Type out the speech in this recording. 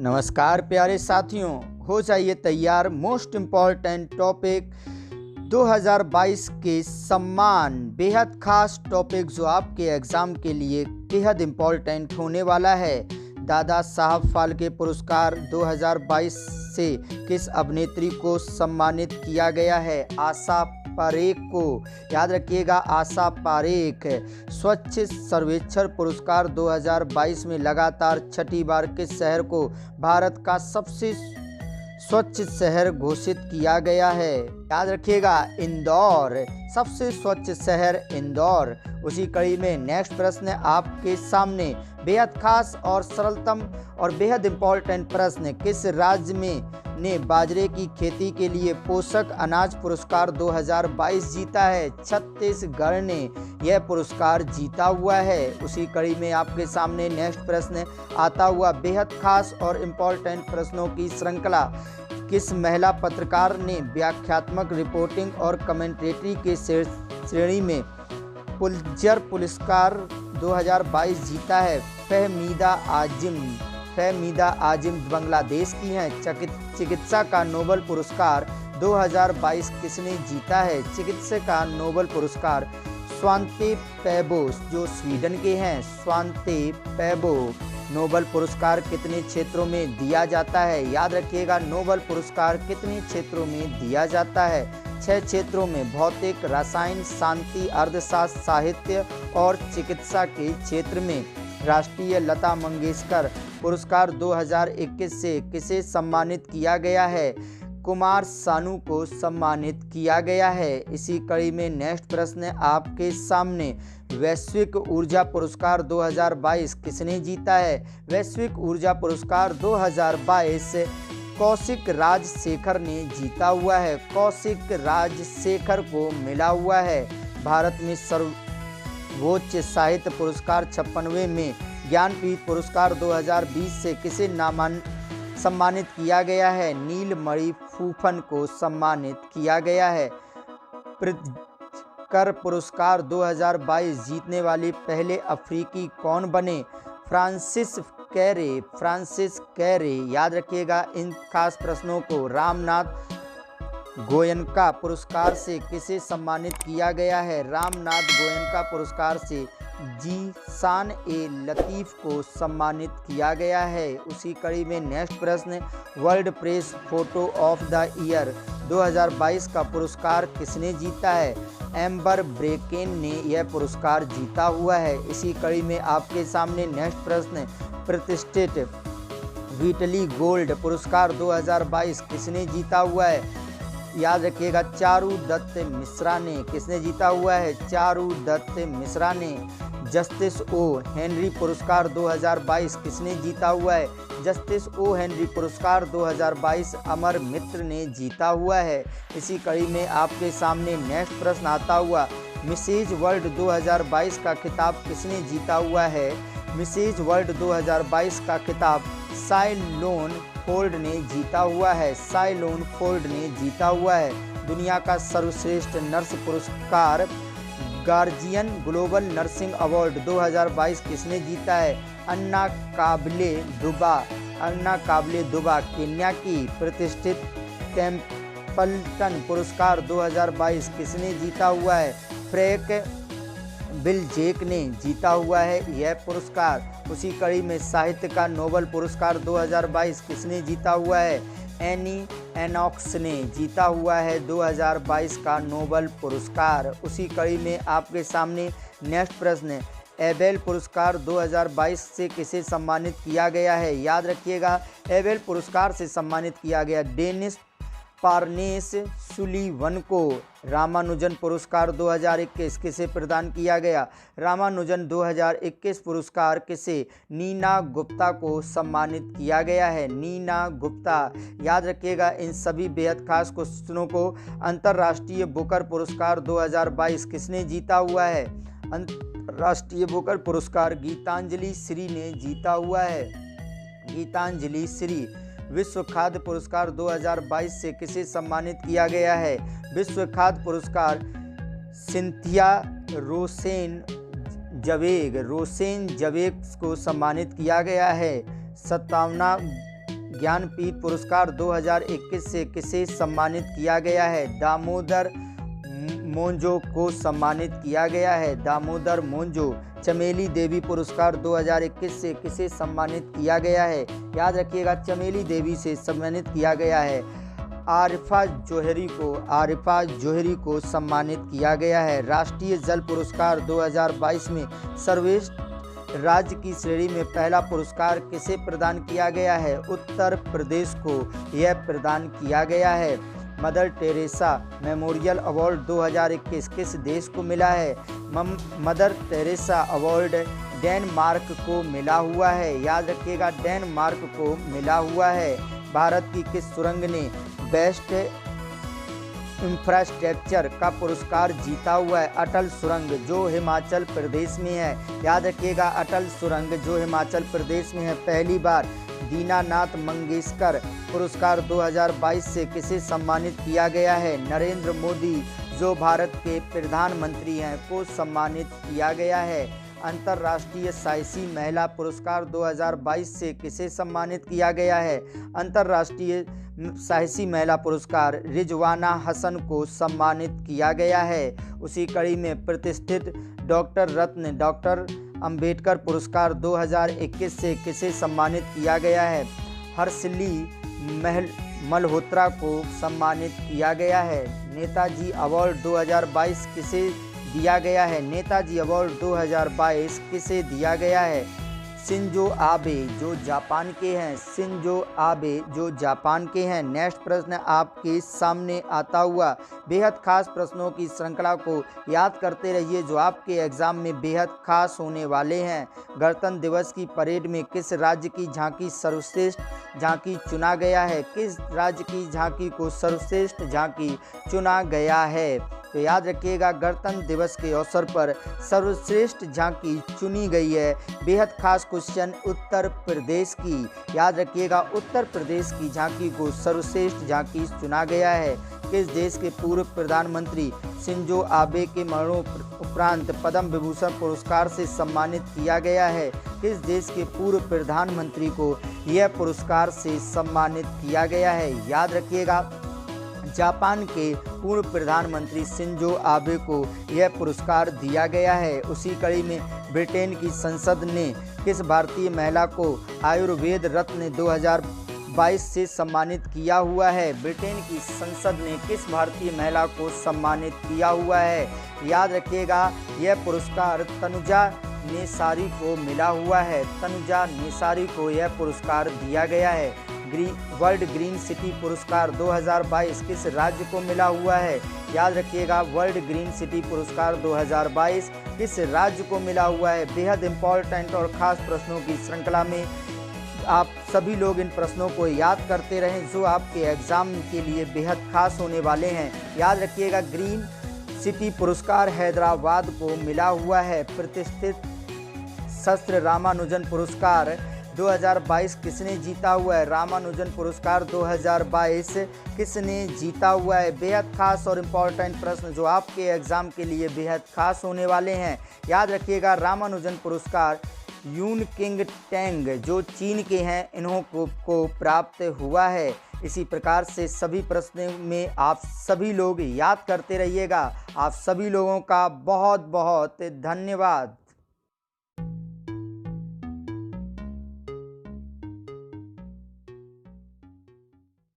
नमस्कार प्यारे साथियों, हो जाइए तैयार। मोस्ट इम्पॉर्टेंट टॉपिक 2022 के सम्मान, बेहद खास टॉपिक जो आपके एग्ज़ाम के लिए बेहद इम्पॉर्टेंट होने वाला है। दादा साहब फाल्के पुरस्कार 2022 से किस अभिनेत्री को सम्मानित किया गया है? आशा पारेख को। याद रखिएगा, आशा पारेख। स्वच्छ सर्वेक्षण पुरस्कार 2022 में लगातार छठी बार किस शहर को भारत का सबसे स्वच्छ शहर घोषित किया गया है? याद रखिएगा, इंदौर। सबसे स्वच्छ शहर इंदौर। उसी कड़ी में नेक्स्ट प्रश्न आपके सामने, बेहद खास और सरलतम और बेहद इम्पोर्टेंट प्रश्न। किस राज्य में ने बाजरे की खेती के लिए पोषक अनाज पुरस्कार 2022 जीता है? छत्तीसगढ़ ने यह पुरस्कार जीता हुआ है। उसी कड़ी में आपके सामने नेक्स्ट प्रश्न आता हुआ, बेहद खास और इम्पोर्टेंट प्रश्नों की श्रृंखला। किस महिला पत्रकार ने व्याख्यात्मक रिपोर्टिंग और कमेंटेटरी के श्रेणी में पुलित्जर पुरस्कार 2022 जीता है? फहमीदा आजिम बांग्लादेश की हैं। चिकित्सा का नोबेल पुरस्कार 2022 किसने जीता है? चिकित्सा का नोबेल पुरस्कार स्वांते पैबो जो स्वीडन के हैं। स्वांते पैबो। नोबेल पुरस्कार कितने क्षेत्रों में दिया जाता है? याद रखिएगा, नोबेल पुरस्कार कितने क्षेत्रों में दिया जाता है? 6 क्षेत्रों में, भौतिक, रसायन, शांति, अर्थशास्त्र, साहित्य और चिकित्सा के क्षेत्र में। राष्ट्रीय लता मंगेशकर पुरस्कार 2021 से किसे सम्मानित किया गया है? कुमार सानू को सम्मानित किया गया है। इसी कड़ी में नेक्स्ट प्रश्न आपके सामने, वैश्विक ऊर्जा पुरस्कार 2022 किसने जीता है? वैश्विक ऊर्जा पुरस्कार 2022 कौशिक राजशेखर ने जीता हुआ है। कौशिक राजशेखर को मिला हुआ है। भारत में सर्वोच्च साहित्य पुरस्कार 56वें में ज्ञानपीठ पुरस्कार 2020 से किसे सम्मानित किया गया है? नीलमणि फूफन को सम्मानित किया गया है। प्रित्जकर पुरस्कार 2022 जीतने वाले पहले अफ्रीकी कौन बने? फ्रांसिस कैरे। याद रखिएगा इन खास प्रश्नों को। रामनाथ गोयनका पुरस्कार से किसे सम्मानित किया गया है? रामनाथ गोयनका पुरस्कार से जीशान ए लतीफ़ को सम्मानित किया गया है। उसी कड़ी में नेक्स्ट प्रश्न, world press photo of the year 2022 का पुरस्कार किसने जीता है? एम्बर ब्रेकेन ने यह पुरस्कार जीता हुआ है। इसी कड़ी में आपके सामने नेक्स्ट प्रश्न, प्रतिष्ठित व्हिटली गोल्ड पुरस्कार 2022 किसने जीता हुआ है? याद रखिएगा, चारुदत्त मिश्रा ने। किसने जीता हुआ है? चारुदत्त मिश्रा ने। जस्टिस ओ हेनरी पुरस्कार 2022 किसने जीता हुआ है? जस्टिस ओ हेनरी पुरस्कार 2022 अमर मित्र ने जीता हुआ है। इसी कड़ी में आपके सामने नेक्स्ट प्रश्न आता हुआ, मिसेज वर्ल्ड 2022 का खिताब किसने जीता हुआ है? मिसेज वर्ल्ड 2022 का खिताब साइलोन फोल्ड ने जीता हुआ है। साइलोन फोल्ड ने जीता हुआ है। दुनिया का सर्वश्रेष्ठ नर्स पुरस्कार गार्जियन ग्लोबल नर्सिंग अवार्ड 2022 किसने जीता है? अन्ना काबले दुबा केन्या की। प्रतिष्ठित टेम्पल्टन पुरस्कार 2022 किसने जीता हुआ है? फ्रैंक बिलजेक ने जीता हुआ है यह पुरस्कार। उसी कड़ी में साहित्य का नोबेल पुरस्कार 2022 किसने जीता हुआ है? एनी एनॉक्स ने जीता हुआ है 2022 का नोबेल पुरस्कार। उसी कड़ी में आपके सामने नेक्स्ट प्रश्न, एबेल पुरस्कार 2022 से किसे सम्मानित किया गया है? याद रखिएगा, एबेल पुरस्कार से सम्मानित किया गया डेनिस पार्नेस सुलीवन को। रामानुजन पुरस्कार 2021 किसे प्रदान किया गया? रामानुजन 2021 पुरस्कार किसे? नीना गुप्ता को सम्मानित किया गया है। नीना गुप्ता। याद रखिएगा इन सभी बेहद खास क्वेश्चनों को। अंतर्राष्ट्रीय बुकर पुरस्कार 2022 किसने जीता हुआ है? अंतर्राष्ट्रीय बुकर पुरस्कार गीतांजलि श्री ने जीता हुआ है। गीतांजलि श्री। विश्व खाद्य पुरस्कार 2022 से किसे सम्मानित किया गया है? विश्व खाद्य पुरस्कार सिंथिया रोसेन जवेग को सम्मानित किया गया है। 57वां ज्ञानपीठ पुरस्कार 2021 से किसे सम्मानित किया गया है? दामोदर मोंजो को सम्मानित किया गया है। दामोदर मोंजो। चमेली देवी पुरस्कार 2021 से किसे सम्मानित किया गया है? याद रखिएगा, चमेली देवी से सम्मानित किया गया है। आरिफा जोहरी को सम्मानित किया गया है। राष्ट्रीय जल पुरस्कार 2022 में सर्वश्रेष्ठ राज्य की श्रेणी में पहला पुरस्कार किसे प्रदान किया गया है? उत्तर प्रदेश को यह प्रदान किया गया है। मदर टेरेसा मेमोरियल अवार्ड 2021 किस देश को मिला है? मदर टेरेसा अवार्ड डेनमार्क को मिला हुआ है। याद रखिएगा, डेनमार्क को मिला हुआ है। भारत की किस सुरंग ने बेस्ट इंफ्रास्ट्रक्चर का पुरस्कार जीता हुआ है? अटल सुरंग, जो हिमाचल प्रदेश में है। याद रखिएगा, अटल सुरंग जो हिमाचल प्रदेश में है। पहली बार दीनानाथ मंगेशकर पुरस्कार 2022 से किसे सम्मानित किया गया है? नरेंद्र मोदी जो भारत के प्रधानमंत्री हैं को सम्मानित किया गया है। अंतर्राष्ट्रीय साहसी महिला पुरस्कार 2022 से किसे सम्मानित किया गया है? अंतर्राष्ट्रीय साहसी महिला पुरस्कार रिजवाना हसन को सम्मानित किया गया है। उसी कड़ी में प्रतिष्ठित डॉक्टर रत्न डॉक्टर अंबेडकर पुरस्कार 2021 से किसे सम्मानित किया गया है? हर्षिली मल्होत्रा को सम्मानित किया गया है। नेताजी अवार्ड 2022 किसे दिया गया है? नेताजी अवार्ड 2022 किसे दिया गया है? शिंजो आबे जो जापान के हैं। शिंजो आबे जो जापान के हैं। नेक्स्ट प्रश्न आपके सामने आता हुआ बेहद खास प्रश्नों की श्रृंखला को याद करते रहिए जो आपके एग्जाम में बेहद खास होने वाले हैं। गणतंत्र दिवस की परेड में किस राज्य की झांकी सर्वश्रेष्ठ झांकी चुना गया है? किस राज्य की झांकी को सर्वश्रेष्ठ झांकी चुना गया है? तो याद रखिएगा, गणतंत्र दिवस के अवसर पर सर्वश्रेष्ठ झांकी चुनी गई है। बेहद खास क्वेश्चन उत्तर प्रदेश की। याद रखिएगा, उत्तर प्रदेश की झांकी को सर्वश्रेष्ठ झांकी चुना गया है। किस देश के पूर्व प्रधानमंत्री शिंजो आबे के मरणोपरांत पद्म विभूषण पुरस्कार से सम्मानित किया गया है? किस देश के पूर्व प्रधानमंत्री को यह पुरस्कार से सम्मानित किया गया है? याद रखिएगा, जापान के पूर्व प्रधानमंत्री शिंजो आबे को यह पुरस्कार दिया गया है। उसी कड़ी में ब्रिटेन की संसद ने किस भारतीय महिला को आयुर्वेद रत्न 2022 से सम्मानित किया हुआ है? ब्रिटेन की संसद ने किस भारतीय महिला को सम्मानित किया हुआ है? याद रखिएगा, यह पुरस्कार तनुजा नेसारी को मिला हुआ है। तनुजा नेसारी को यह पुरस्कार दिया गया है। वर्ल्ड ग्रीन सिटी पुरस्कार 2022 किस राज्य को मिला हुआ है? याद रखिएगा, वर्ल्ड ग्रीन सिटी पुरस्कार 2022 किस राज्य को मिला हुआ है? बेहद इंपॉर्टेंट और ख़ास प्रश्नों की श्रृंखला में आप सभी लोग इन प्रश्नों को याद करते रहें जो आपके एग्ज़ाम के लिए बेहद खास होने वाले हैं। याद रखिएगा, ग्रीन सिटी पुरस्कार हैदराबाद को मिला हुआ है। प्रतिष्ठित शस्त्र रामानुजन पुरस्कार 2022 किसने जीता हुआ है? रामानुजन पुरस्कार 2022 किसने जीता हुआ है? बेहद खास और इम्पॉर्टेंट प्रश्न जो आपके एग्ज़ाम के लिए बेहद खास होने वाले हैं। याद रखिएगा, रामानुजन पुरस्कार यून किंग टेंग जो चीन के हैं इन्हों को प्राप्त हुआ है। इसी प्रकार से सभी प्रश्नों में आप सभी लोग याद करते रहिएगा। आप सभी लोगों का बहुत बहुत धन्यवाद।